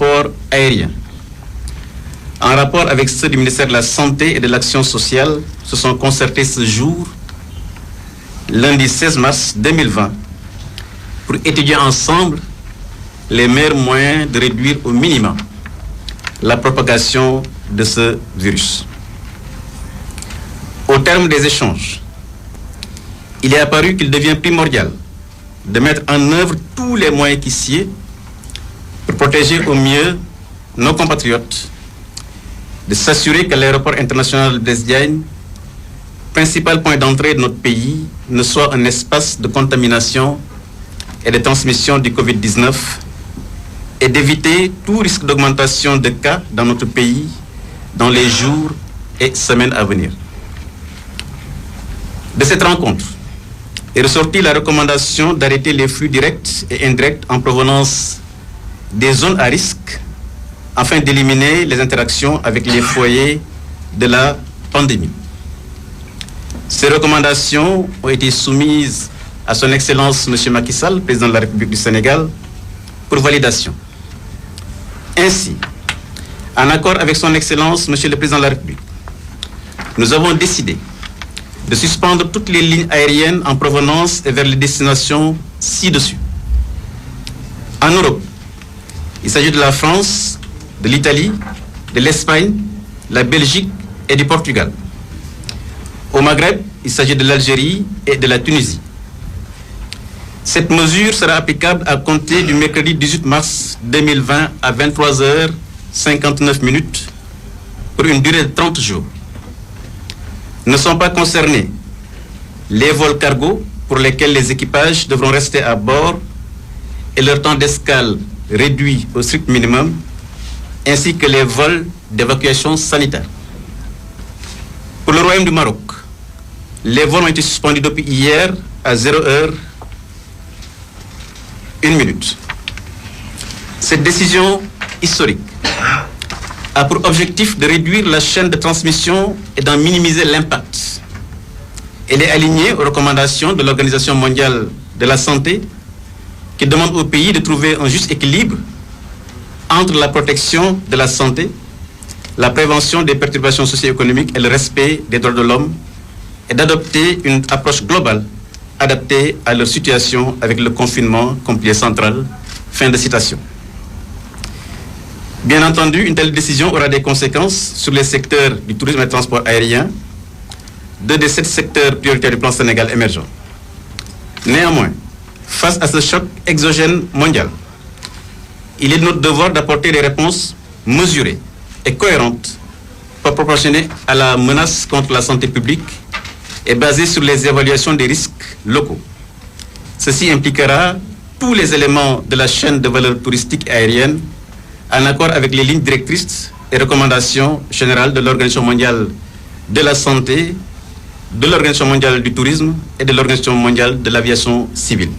transport aérien, en rapport avec ceux du ministère de la Santé et de l'Action sociale, se sont concertés ce jour, lundi 16 mars 2020, pour étudier ensemble les meilleurs moyens de réduire au minimum la propagation de ce virus. Au terme des échanges, il est apparu qu'il devient primordial de mettre en œuvre tous les moyens qui sied pour protéger au mieux nos compatriotes, de s'assurer que l'aéroport international de Blaise Diagne, principal point d'entrée de notre pays, ne soit un espace de contamination et de transmission du Covid-19 et d'éviter tout risque d'augmentation de cas dans notre pays dans les jours et semaines à venir. De cette rencontre est ressortie la recommandation d'arrêter les flux directs et indirects en provenance des zones à risque afin d'éliminer les interactions avec les foyers de la pandémie. Ces recommandations ont été soumises à son Excellence M. Macky Sall, président de la République du Sénégal, pour validation. Ainsi, en accord avec son Excellence M. le Président de la République, nous avons décidé de suspendre toutes les lignes aériennes en provenance et vers les destinations ci-dessus. En Europe, il s'agit de la France, de l'Italie, de l'Espagne, la Belgique et du Portugal. Au Maghreb, il s'agit de l'Algérie et de la Tunisie. Cette mesure sera applicable à compter du mercredi 18 mars 2020 à 23h59 pour une durée de 30 jours. Ne sont pas concernés les vols cargo pour lesquels les équipages devront rester à bord et leur temps d'escale réduit au strict minimum, ainsi que les vols d'évacuation sanitaire. Pour le Royaume du Maroc, les vols ont été suspendus depuis hier à 0h01. Cette décision historique a pour objectif de réduire la chaîne de transmission et d'en minimiser l'impact. Elle est alignée aux recommandations de l'Organisation mondiale de la santé qui demande au pays de trouver un juste équilibre entre la protection de la santé, la prévention des perturbations socio-économiques et le respect des droits de l'homme et d'adopter une approche globale adaptée à leur situation avec le confinement comme pilier central. Fin de citation. Bien entendu, une telle décision aura des conséquences sur les secteurs du tourisme et du transport aérien, deux des 7 secteurs prioritaires du plan Sénégal émergent. Néanmoins, face à ce choc exogène mondial, il est de notre devoir d'apporter des réponses mesurées et cohérentes, pas proportionnées à la menace contre la santé publique et basées sur les évaluations des risques locaux. Ceci impliquera tous les éléments de la chaîne de valeur touristique aérienne en accord avec les lignes directrices et recommandations générales de l'Organisation mondiale de la santé, de l'Organisation mondiale du tourisme et de l'Organisation mondiale de l'aviation civile.